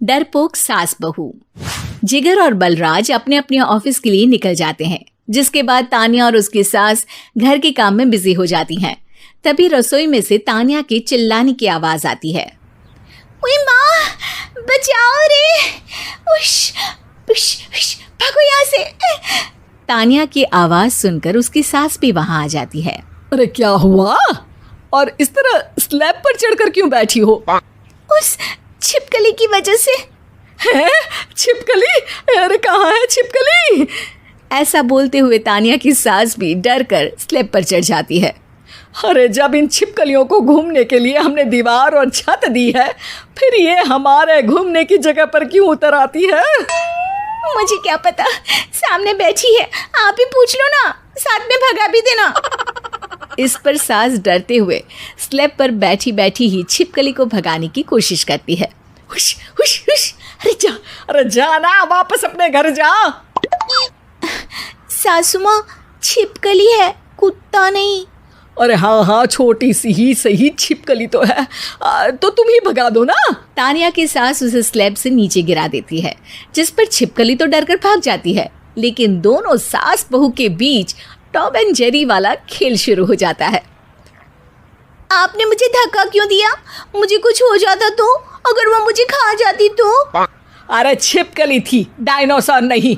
डरपोक सास बहू। जिगर और बलराज अपने अपने ऑफिस के लिए निकल जाते हैं, जिसके बाद तानिया और उसकी सास घर के काम में बिजी हो जाती हैं। तभी रसोई में से तानिया के चिल्लाने की आवाज आती है। ओए माँ, बचाओ रे, उश, उश, उश, भागो यहाँ से। तानिया की आवाज सुनकर उसकी सास भी वहां आ जाती है। अरे क्या हुआ? और इस तरह स्लैब पर चढ़कर क्यों बैठी हो? उस छिपकली की वजह से। है? छिपकली? अरे कहाँ है छिपकली? ऐसा बोलते हुए तानिया की सास भी डर कर स्लैब पर चढ़ जाती है। अरे जब इन छिपकलियों को घूमने के लिए हमने दीवार और छत दी है, फिर ये हमारे घूमने की जगह पर क्यों उतर आती है? मुझे क्या पता, सामने बैठी है, आप ही पूछ लो ना, साथ में भगा भी देना। इस पर सास डरते हुए स्लैब पर बैठी बैठी ही छिपकली को भगाने की कोशिश करती है। हुश, हुश, हुश, अरे जा ना, वापस अपने घर जा। सासू माँ, छिपकली है, कुत्ता नहीं। अरे हाँ, छोटी सी ही सही छिपकली तो है, तो तुम ही भगा दो ना। तानिया की सास उसे स्लैब से नीचे गिरा देती है, जिस पर छिपकली तो डरकर भाग जाती है, लेकिन दोनों सास बहू के बीच टॉम एंड जेरी वाला खेल शुरू हो जाता है। आपने मुझे धक्का क्यों दिया? मुझे कुछ हो जाता तो? अगर वो मुझे खा जाती तो? अरे छिपकली थी, डायनासोर नहीं।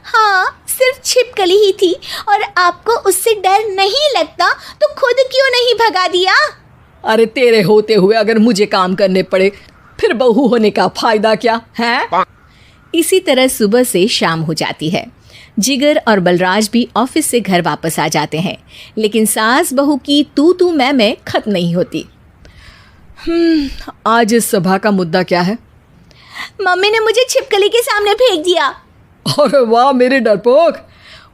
हाँ, सिर्फ छिपकली ही थी, और आपको उससे डर नहीं लगता तो खुद क्यों नहीं भगा दिया? अरे तेरे होते हुए अगर मुझे काम करने पड़े, फिर बहू होने का फायदा क्या है? इसी तरह सुबह से शाम हो जाती है। जिगर और बलराज भी ऑफिस से घर वापस आ जाते हैं, लेकिन सास बहू की तू मैं खत्म नहीं होती। आज इस सभा का मुद्दा क्या है? मम्मी ने मुझे छिपकली के सामने फेंक दिया। अरे वाह मेरे डरपोक,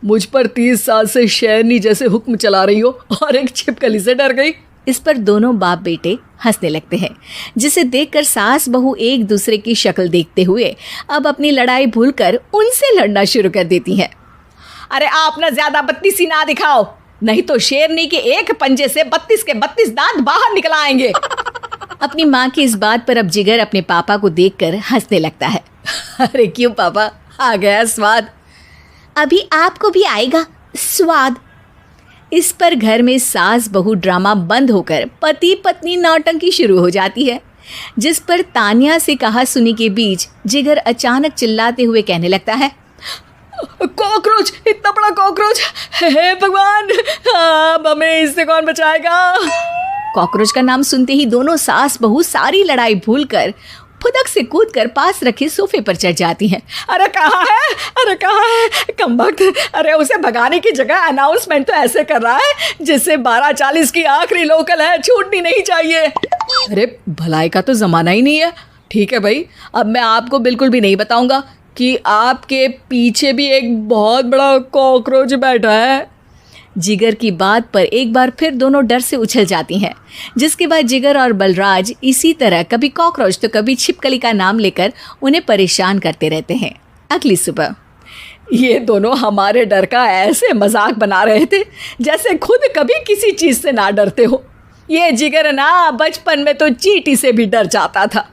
मुझ पर 30 साल से शेरनी जैसे हुक्म चला रही हो और एक छिपकली से डर गई। इस पर दोनों बाप बेटे हंसने लगते हैं, जिसे देखकर सास बहू एक दूसरे की शक्ल देखते हुए अब अपनी लड़ाई भूलकर उनसे लड़ना शुरू कर देती हैं। अरे आप ना ज्यादा बत्तीसी ना दिखाओ, नहीं तो शेरनी के एक पंजे से 32 के 32 दांत बाहर निकल आएंगे। अपनी माँ की इस बात पर अब जिगर अपने पापा को देखकर हंसने लगता है। अरे क्यों पापा, आ गया स्वाद। अभी आपको भी आएगा स्वाद। इस पर घर में सास बहू ड्रामा बंद होकर पति पत्नी नौटंकी शुरू हो जाती है, जिस पर तानिया से कहा सुनी के बीच जिगर अचानक चिल्लाते हुए कहने लगता है। कॉकरोच, इतना बड़ा कॉकरोच, हे भगवान, अब हमें इससे कौन बचाएगा? कॉकरोच का नाम सुनते ही दोनों सास बहू सारी लड़ाई भूलकर फुदक से कूदकर पास रखे सोफे पर चढ़ जाती हैं। अरे कहाँ है, अरे कहाँ है कमबख्त? अरे उसे भगाने की जगह अनाउंसमेंट तो ऐसे कर रहा है जिससे 12:40 की आखिरी लोकल है, छूटनी नहीं चाहिए। अरे भलाई का तो ज़माना ही नहीं है। ठीक है भाई, अब मैं आपको बिल्कुल भी नहीं बताऊंगा कि आपके पीछे भी एक बहुत बड़ा कॉकरोच बैठा है। जिगर की बात पर एक बार फिर दोनों डर से उछल जाती हैं, जिसके बाद जिगर और बलराज इसी तरह कभी कॉकरोच तो कभी छिपकली का नाम लेकर उन्हें परेशान करते रहते हैं। अगली सुबह ये दोनों हमारे डर का ऐसे मजाक बना रहे थे जैसे खुद कभी किसी चीज़ से ना डरते हो। ये जिगर ना बचपन में तो चींटी से भी डर जाता था।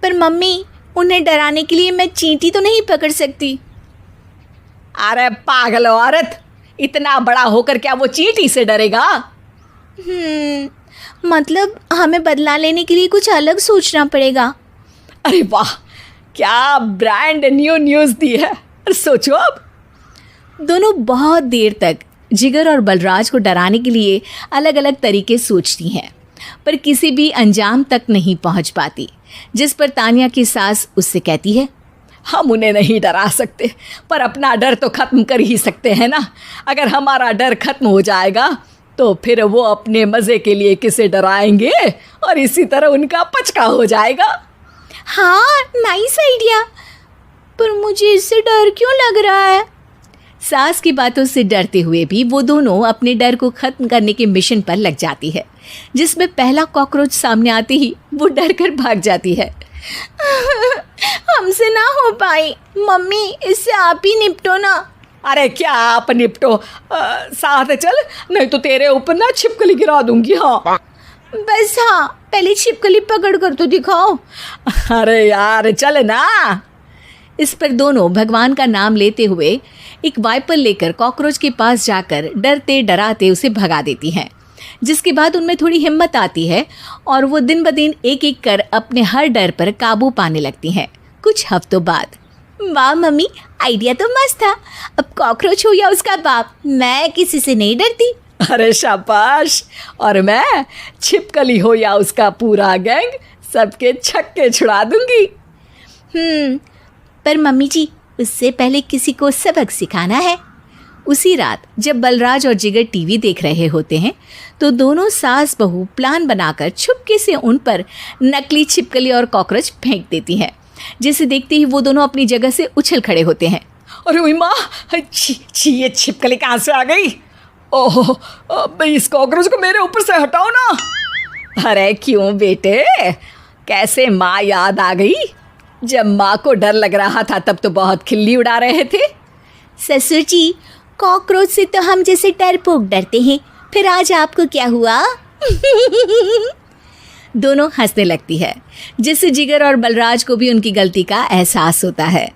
पर मम्मी, उन्हें डराने के लिए मैं चींटी तो नहीं पकड़ सकती। अरे पागल औरत, इतना बड़ा होकर क्या वो चींटी से डरेगा? मतलब हमें बदला लेने के लिए कुछ अलग सोचना पड़ेगा। अरे वाह, क्या ब्रांड न्यू न्यूज़ दी है। सोचो अब। दोनों बहुत देर तक जिगर और बलराज को डराने के लिए अलग अलग तरीके सोचती हैं, पर किसी भी अंजाम तक नहीं पहुंच पाती, जिस पर तानिया की सास उससे कहती है। हम उन्हें नहीं डरा सकते, पर अपना डर तो ख़त्म कर ही सकते हैं ना। अगर हमारा डर ख़त्म हो जाएगा तो फिर वो अपने मज़े के लिए किसे डराएंगे और इसी तरह उनका पचका हो जाएगा। हाँ, नाइस आइडिया, पर मुझे इससे डर क्यों लग रहा है? सास की बातों से डरते हुए भी वो दोनों अपने डर को ख़त्म करने के मिशन पर लग जाती है, जिसमें पहला कॉकरोच सामने आते ही वो डर कर भाग जाती है। हमसे ना हो पाई मम्मी, इससे आप ही निपटो ना। अरे क्या आप निपटो, साथ चल, नहीं तो तेरे ऊपर ना छिपकली गिरा दूंगी। हाँ बस हाँ, पहले छिपकली पकड़ कर तो दिखाओ। अरे यार चल ना। इस पर दोनों भगवान का नाम लेते हुए एक वाइपर लेकर कॉकरोच के पास जाकर डरते डराते उसे भगा देती हैं, जिसके बाद उनमें थोड़ी हिम्मत आती है और वो दिन ब दिन एक एक कर अपने हर डर पर काबू पाने लगती हैं। कुछ हफ्तों बाद, वाह मम्मी, आइडिया तो मस्त था। अब कॉकरोच हो या उसका बाप, मैं किसी से नहीं डरती। अरे शाबाश। और मैं छिपकली हो या उसका पूरा गैंग, सबके छक्के छुड़ा दूंगी। पर मम्मी जी, उससे पहले किसी को सबक सिखाना है। उसी रात जब बलराज और जिगर टीवी देख रहे होते हैं तो दोनों सास बहू प्लान बनाकर छुपके से उन पर नकली छिपकली और कॉकरोच फेंक देती हैं, जिसे देखते ही वो दोनों अपनी जगह से उछल खड़े होते हैं। अरे ओए माँ, छी ये छिपकली कहाँ से आ गई? ओह, अब इस कॉकरोच को मेरे ऊपर से हटाओ ना। अरे क्यों बेटे, कैसे माँ याद आ गई? जब माँ को डर लग रहा था तब तो बहुत खिल्ली उड़ा रहे थे। ससुर जी, कॉकरोच से तो हम जैसे डरपोक डरते हैं, फिर आज आपको क्या हुआ? दोनों हंसने लगती है, जिससे जिगर और बलराज को भी उनकी गलती का एहसास होता है।